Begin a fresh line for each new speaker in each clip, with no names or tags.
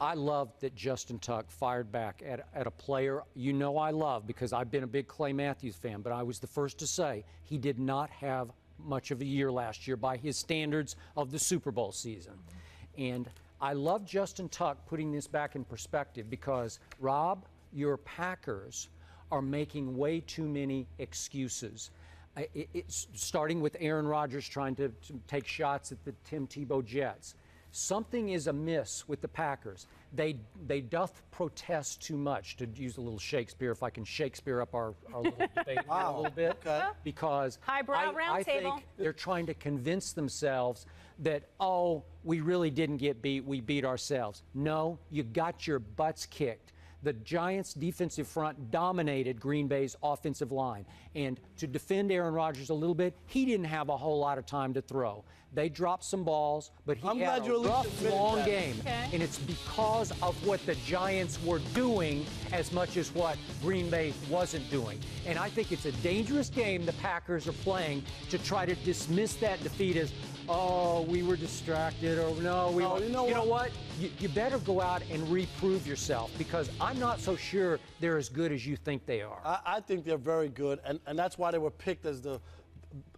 I love that Justin Tuck fired back at a player I love, because I've been a big Clay Matthews fan, but I was the first to say he did not have much of a year last year by his standards of the Super Bowl season. And I love Justin Tuck putting this back in perspective, because, Rob, your Packers are making way too many excuses. It's starting with Aaron Rodgers trying to take shots at the Tim Tebow Jets. Something is amiss with the Packers. They doth protest too much, to use a little Shakespeare, if I can Shakespeare up our little debate a little bit.
Okay.
Because
Highbrow
I think they're trying to convince themselves that, oh, we really didn't get beat, we beat ourselves. No, you got your butts kicked. The Giants' defensive front dominated Green Bay's offensive line. And to defend Aaron Rodgers a little bit, he didn't have a whole lot of time to throw. They dropped some balls, but he had a rough, long game.
Okay.
And it's because of what the Giants were doing as much as what Green Bay wasn't doing. And I think it's a dangerous game the Packers are playing to try to dismiss that defeat as, oh, we were distracted, or no, we were. You know what? You better go out and reprove yourself, because I'm not so sure they're as good as you think they are.
I think they're very good, and that's why they were picked as the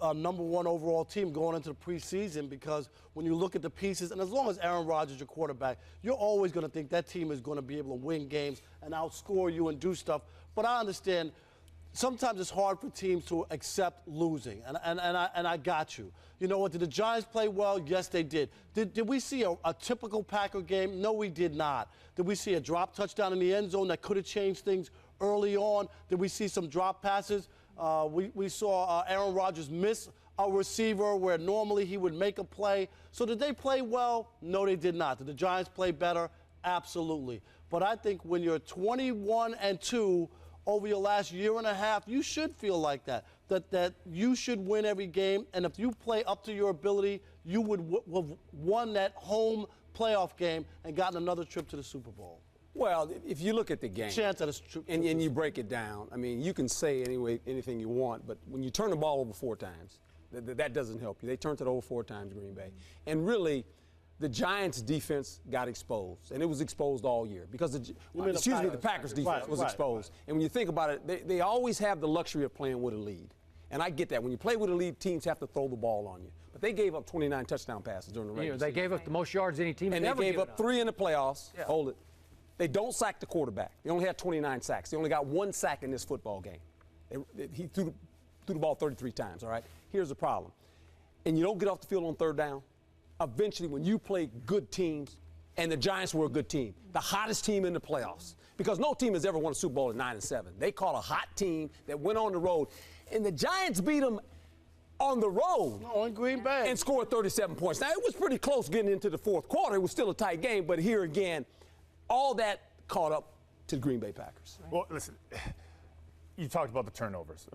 #1 overall team going into the preseason, because when you look at the pieces, and as long as Aaron Rodgers is your quarterback, you're always going to think that team is going to be able to win games and outscore you and do stuff. But I understand sometimes it's hard for teams to accept losing, and I got you. You know what? Did the Giants play well? Yes, they did. Did we see a typical Packer game? No, we did not. Did we see a drop touchdown in the end zone that could have changed things early on? Did we see some drop passes? We saw Aaron Rodgers miss a receiver where normally he would make a play. So did they play well? No, they did not. Did the Giants play better? Absolutely. But I think when you're 21-2 over your last year and a half, you should feel like that you should win every game. And if you play up to your ability, you would have won that home playoff game and gotten another trip to the Super Bowl.
Well, if you look at the game
chance at a trip
and you break it down, I mean, you can say anything you want, but when you turn the ball over 4 times, that doesn't help you. They turned it over 4 times, Green Bay. And really, the Giants' defense got exposed, and it was exposed all year because the Packers' defense was exposed. And when you think about it, they always have the luxury of playing with a lead. And I get that. When you play with a lead, teams have to throw the ball on you. But they gave up 29 touchdown passes during the regular season.
They gave up the most yards any team
and
ever
they gave up 3 in the playoffs.
Yeah.
Hold it. They don't sack the quarterback. They only had 29 sacks. They only got 1 sack in this football game. He threw the ball 33 times, all right? Here's the problem. And you don't get off the field on 3rd down. Eventually, when you play good teams, and the Giants were a good team, the hottest team in the playoffs, because no team has ever won a Super Bowl at 9-7. They caught a hot team that went on the road, and the Giants beat them on the road.
No, in Green Bay.
And scored 37 points. Now, it was pretty close getting into the 4th quarter. It was still a tight game, but here again, all that caught up to the Green Bay Packers.
Well, listen, you talked about the turnovers.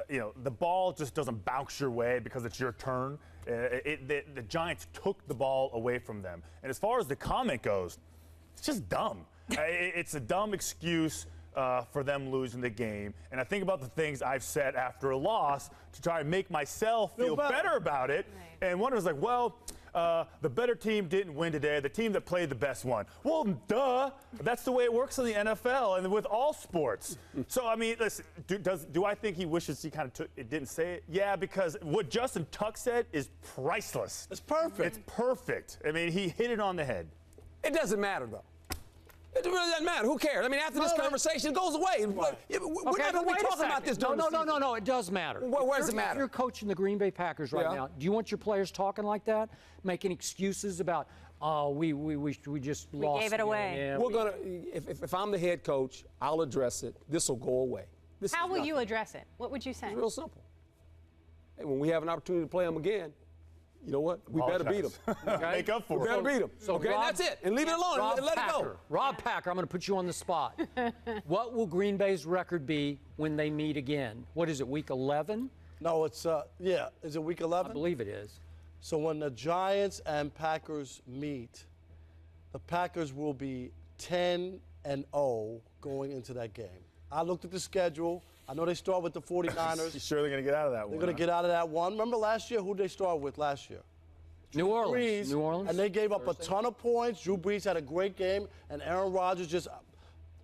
The ball just doesn't bounce your way because it's your turn. The Giants took the ball away from them. And as far as the comment goes, it's just dumb. It's a dumb excuse for them losing the game. And I think about the things I've said after a loss to try and make myself feel better about it. Right. And one was like, well, the better team didn't win today. The team that played the best won. Well, duh. That's the way it works in the NFL and with all sports. So, I mean, listen, do I think he wishes he kind of didn't say it? Yeah, because what Justin Tuck said is priceless.
It's perfect.
It's perfect. I mean, he hit it on the head.
It doesn't matter, though. It really doesn't matter. Who cares? I mean, after this conversation, it goes away. We're not going to be talking about this during the season.
No, it does matter.
Where does it matter?
If you're coaching the Green Bay Packers right now, do you want your players talking like that? Making excuses about, oh, we just lost.
We gave it away.
Yeah,
We're going to, if I'm the head coach, I'll address it. This will go away.
How will you address it? What would you say?
It's real simple. Hey, when we have an opportunity to play them again, you know what? We better beat them.
Okay? Make up for it.
We better beat them.
So
okay,
Rob,
that's it. And leave it alone. Let it go.
Rob Packer, I'm going to put you on the spot. What will Green Bay's record be when they meet again? What is it, week 11?
No, it's, is it week 11?
I believe it is.
So when the Giants and Packers meet, the Packers will be 10-0 going into that game. I looked at the schedule. I know they start with the 49ers.
You're sure they're going to get out of that one?
They're going to get out of that one. Remember last year, who did they start with last year?
New Orleans.
Brees,
New Orleans.
and they gave up a ton of points. Drew Brees had a great game, and Aaron Rodgers just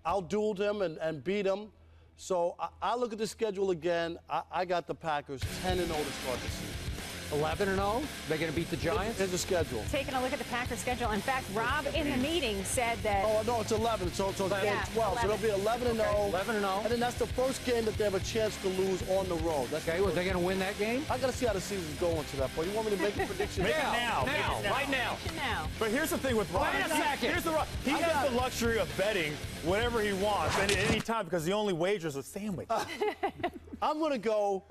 outdueled him and beat him. So I look at the schedule again. I got the Packers 10-0 to start the season.
11-0. They're going to beat the Giants.
Here's the schedule.
Taking a look at the Packers schedule. In fact, Rob in the meeting said that.
Oh, no, it's 11. So it's game
Yeah,
12. So
11.
they'll be 11-0.
11-0.
And then that's the first game that they have a chance to lose on the road. That's
Okay, well, they're going to win that game?
I got to see how the season's going to that point. You want me to make a prediction?
Make it now.
Right now.
Now.
But here's the thing with Ryan.
Wait a second.
Here's the he has the luxury of betting whatever he wants at any time because the only wagers a sandwich.
I'm going to go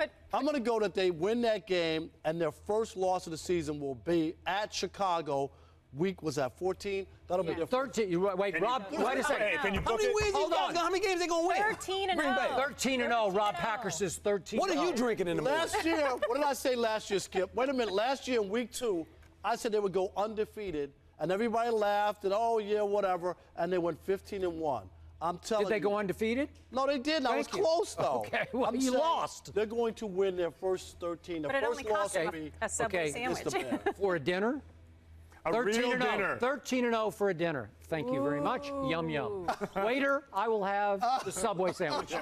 that they win that game, and their first loss of the season will be at Chicago. Week was that 14? That'll be their
13. Wait, Rob, wait a second.
Hey, can you
How
book
many
it?
wins
Hold
you got?
on.
How many games they gonna win?
13-0.
Green Bay.
13-0. Rob Packer says 13-0.
What are you drinking in the morning?
Last year, what did I say last year, Skip? Wait a minute. Last year in week 2, I said they would go undefeated, and everybody laughed and, oh, yeah, whatever, and they went 15-1. I'm telling you.
Did they go undefeated?
No, they didn't. I was
Thank you.
close, though.
Okay, well,
I'm
you
saying
lost.
They're going to win their first 13. The
But it
first
only costs
loss will
a
be
Subway
Okay,
sandwich.
against the Bears.
For a dinner?
A real dinner.
13-0 for a dinner. Thank you very much. Yum, yum. Waiter, I will have the Subway sandwich.